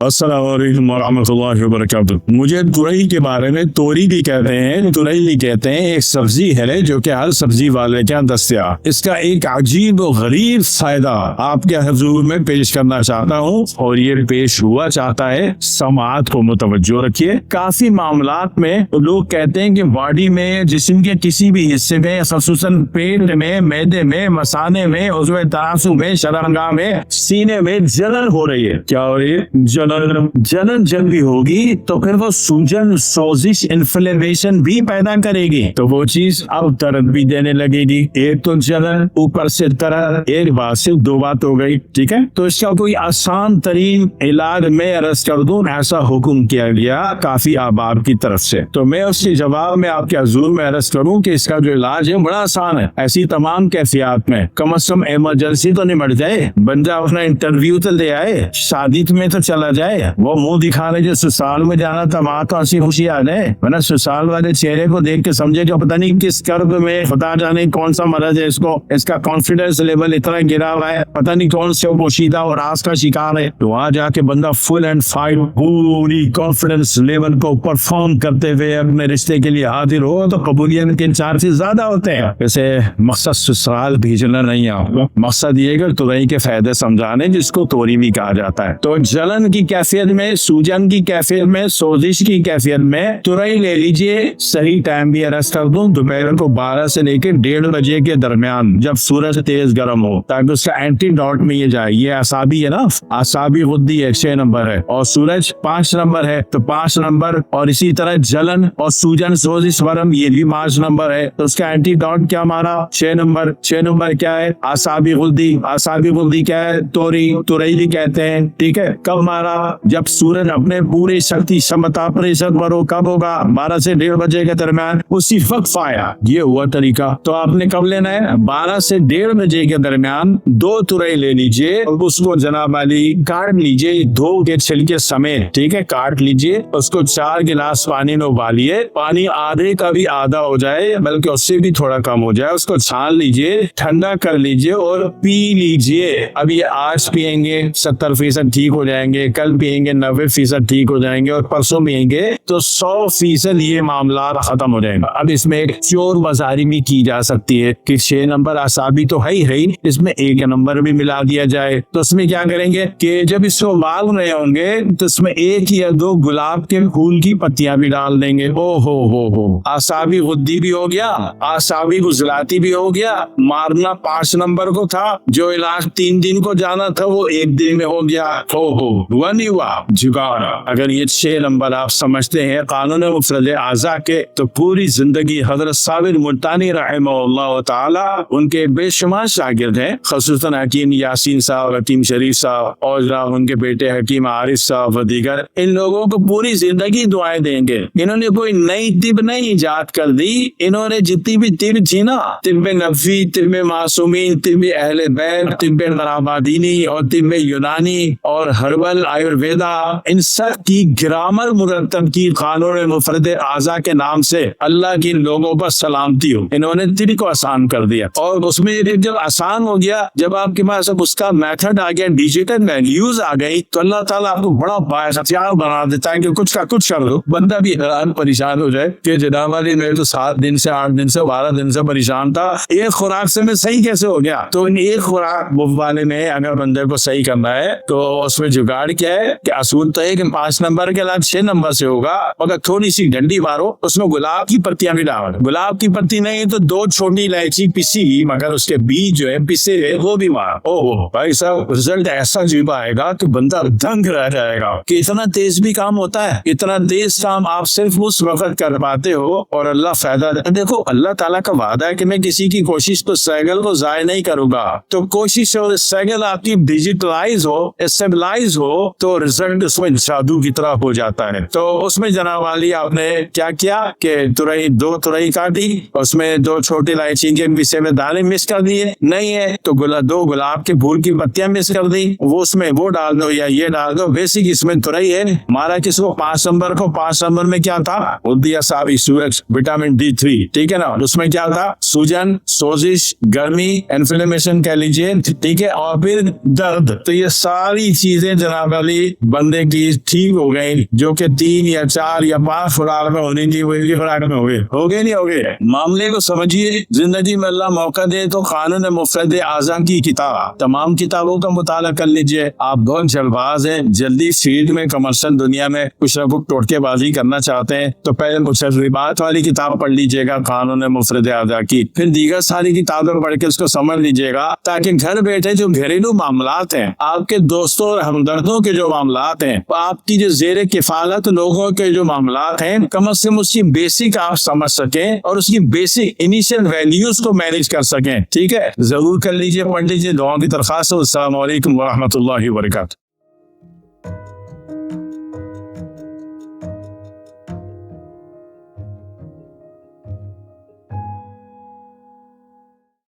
अस्सलाम वालेकुम रहमतुल्लाहि व बरकातुहू। मुझे तुरई के बारे में तोरी भी कहते हैं, तुरई भी कहते हैं। एक सब्जी है जो कि हर सब्जी वाले के यहाँ दस्तयाब। इसका एक अजीब और गरीब फायदा आपके हुजूर में पेश करना चाहता हूँ और ये पेश हुआ चाहता है। समाअत को मुतवज्जो रखिए। काफी मामलात में लोग कहते हैं कि बॉडी में, जिस्म के किसी भी हिस्से में, खसूसन पेट में, मैदे में, मसाने में, उज़्वे तनासुब में, शर्मगाह में, सीने में जलन हो रही है। क्या हो रही है? जलन जब भी होगी तो फिर वो सूजन, सोजिश, इन्फ्लेमेशन भी पैदा करेगी। तो वो चीज अब दर्द भी देने लगेगी। एक तो जलन, ऊपर से दर्द, एक बात से दो बात हो गई। ठीक है, तो इसका कोई आसान तरीन इलाज में अर्ज कर दूं, ऐसा हुक्म किया गया काफी अहबाब की तरफ से। तो मैं उसके जवाब में आपके हुजूर में अर्ज करूं कि इसका जो इलाज है बड़ा आसान है। ऐसी तमाम कैफियत में कम से कम इमरजेंसी तो निमट जाए, बंदा अपना इंटरव्यू तो दे आए, शादी में तो चला जाए। वो मुंह दिखाने जो ससुराल में जाना था वहां तो हंसी खुशी आ जाए, वरना ससुराल वाले चेहरे को देख के समझे कि पता नहीं किस कर्ब में, पता जाने कौन सा मरज है इसको, इसका कॉन्फिडेंस लेवल इतना गिरा हुआ है, पता नहीं कौन से पोशीदा और आस का शिकार है। तो वहां जाके बंदा फुल एंड फाइट, पूरी कॉन्फिडेंस लेवल को परफॉर्म करते हुए अपने रिश्ते के लिए हाजिर हो तो कबूलियत के चांसेस ज्यादा होते हैं। वैसे मकसद ससुराल भेजना नहीं है आपको, मकसद ये कि तुरई के फायदे समझाने, जिसको तोरी भी कहा जाता है। तो जलन की कैफियत में, सूजन की कैफियत में, सोजिश की कैफियत में तुरई ले लीजिए। सही टाइम भी अर्ज कर दूं, दोपहर को 12 से लेकर 1:30 बजे के दरमियान, जब सूरज तेज गर्म हो, ताकि उसका एंटीडोट में ये जाए। ये आसाबी है ना, आसाबी गुद्दी 6 नंबर है और सूरज 5 नंबर है, तो 5 नंबर। और इसी तरह जलन और सूजन, सोजिश, वरम, ये भी 5 नंबर है, तो उसका एंटीडोट क्या मारा? 6 नंबर। 6 नंबर क्या है? आसाबी गुद्दी। आसाबी गुद्दी क्या है? तोरी, तुरई भी कहते हैं। ठीक है, कब मारा? जब सूरज अपने पूरी शक्ति क्षमता प्रेशर पर हो। कब होगा? 12 से 1:30 बजे के दरमियान, उसी वक्त फाया। ये हुआ तरीका। तो आपने कब लेना है? 12 से 1:30 बजे के दरमियान 2 तुरई ले लीजिए और उसको जनाब वाली काट लीजिए, धो के छिलके समेत। ठीक है, काट लीजिए, उसको 4 गिलास पानी में उबालिए। पानी आधे का भी आधा हो जाए, बल्कि उससे भी थोड़ा कम हो जाए, उसको छान लीजिए, ठंडा कर लीजिए और पी लीजिए। अब ये आज पियेंगे 70% ठीक हो जाएंगे, कल पियेंगे 90% ठीक हो जाएंगे, और परसों पियेंगे तो 100% ये मामला खत्म हो जाएगा। अब इसमें एक चोर बाजारी भी की जा सकती है कि 6 नंबर आसाबी तो है ही, इसमें 1 नंबर भी मिला दिया जाए। तो उसमें क्या करेंगे कि जब इसको उबाल रहे होंगे तो इसमें 1 या 2 गुलाब के फूल की पत्तियां भी डाल देंगे। ओ हो, आसाबी गुद्दी भी हो गया, आसाबी गुजलाती भी हो गया। मारना 5 नंबर को था, जो इलाज 3 दिन को जाना था वो 1 दिन में हो गया। हुआ नहीं हुआ जुगाड़। अगर ये 6 नंबर आप समझते हैं कानून मुफरद आज़ा के, तो पूरी जिंदगी हजरत साबिर मुल्तानी रहमहुल्लाह ताला, उनके बेशुमार शागिर्द हैं, खसूसन हकीम यासीन साहब, हकीम शरीफ साहब और उनके बेटे हकीम आरिफ साहब व दीगर, इन लोगों को पूरी जिंदगी दुआएं देंगे। इन्होंने कोई नई तिब नहीं इजाद कर दी। इन्होंने जितनी भी तिब थी ना, तिब नफी, तिब मासूमीन, तिब अहले बैत, तिब क़राबादीनी और तिब यूनानी और हर्बल, आयुर्वेदा, इन सब की ग्रामर मुरतब की कानून मुफरद आज़ा के नाम से अल्लाह की लोगों पर सलामती हो। इन्होंने तिब को आसान कर दिया, और उसमें जब आसान हो गया, जब आपके पास अब उसका मेथड आ गया, डिजिटल वैल्यूज आ गई, तो अल्लाह ताला आपको बड़ा हथियार बना देता है कि कुछ का कुछ कर दो। बंदा भी हैरान परेशान हो जाए कि जनाब वाली, मैं तो 7 दिन से 8 दिन से 12 दिन से परेशान था, एक खुराक से मैं सही कैसे हो गया? तो एक खुराक वाले ने अगर बंदे को सही करना है तो उसमें जुगाड़ क्या है कि असूल तो है कि 5 नंबर के इलाज 6 नंबर से होगा। अगर थोड़ी सी डंडी मारो, उसमें गुलाब की पत्तियां भी डालो। गुलाब की पत्ती नहीं तो 2 छोटी इलायची पिसी, मगर उसके बीज जो है पिसे हुए, वो भी मारो। ओह भाई साहब, रिजल्ट ऐसा अजीब आएगा कि बंदा दंग रह जाएगा कि इतना तेज भी काम होता है। इतना तेज काम आप सिर्फ उस वक्त कर पाते हो और अल्लाह फायदा। देखो, अल्लाह ताला का वादा है कि मैं किसी की कोशिश को, सैगल को जाय नहीं करूंगा। तो कोशिश और सैगल आपकी डिजिटलाइज हो, स्टेबलाइज हो, तो रिजल्ट उसमें जादू की तरह हो जाता है। तो उसमें जनाब वाली आपने क्या किया कि तुरई 2 तुरई काटी, उसमें 2 छोटी इलायची के पिसे में दाने मिक्स कर दिए। नहीं है तो 2 गुलाब के फूल की पत्तियां मिक्स कर दी, वो उसमें वो डाल दो या ये डाल दो। बेसिक इसमें तुरई है। मारा किसको? 5 नंबर को। 5 नंबर में क्या था? उद्दिया साबी सूरज, विटामिन D3। ठीक है ना। उसमें क्या था? सूजन, सोजिश, गर्मी, इन्फ्लेमेशन कह लीजिए। ठीक है, और फिर दर्द। तो ये सारी चीजें जनाब वाली बंदे की ठीक हो गई, जो कि 3 या 4 या 5 खुराक में होनी चाहिए, वो एक ही खुराक में हो गए नहीं हो गए। मामले को समझिए। जिंदगी में अल्लाह मौका दे तो कानून मुफरद आज़म की किताब, तमाम किताबों का मुताला कर लीजिए। आप बहुत जल्दबाज हैं, जल्दी फील्ड में कमर्शियल दुनिया में कुछ न कुछ टोटकेबाजी करना चाहते हैं, तो पहले मुसर्रिबात वाली किताब पढ़ लीजिएगा कानून मुफरद आज़म की, फिर दीगर सारी किताबें पढ़ के उसको समझ लीजिएगा, ताकि घर बैठे जो घरेलू मामलात हैं, आपके दोस्तों और हमदर्दों के जो मामलात हैं, आपकी जो जेर किफालत लोगों के जो मामलात हैं, कम से कम उसकी बेसिक आप समझ सकें और उसकी बेसिक इनिशियल वैल्यूज को मैनेज कर सकें। ठीक है, जरूर कर लीजिए, पढ़ लीजिए। दुआ की दरख्वास्त। अस्सलाम वालेकुम व रहमतुल्लाहि व बरकातहू।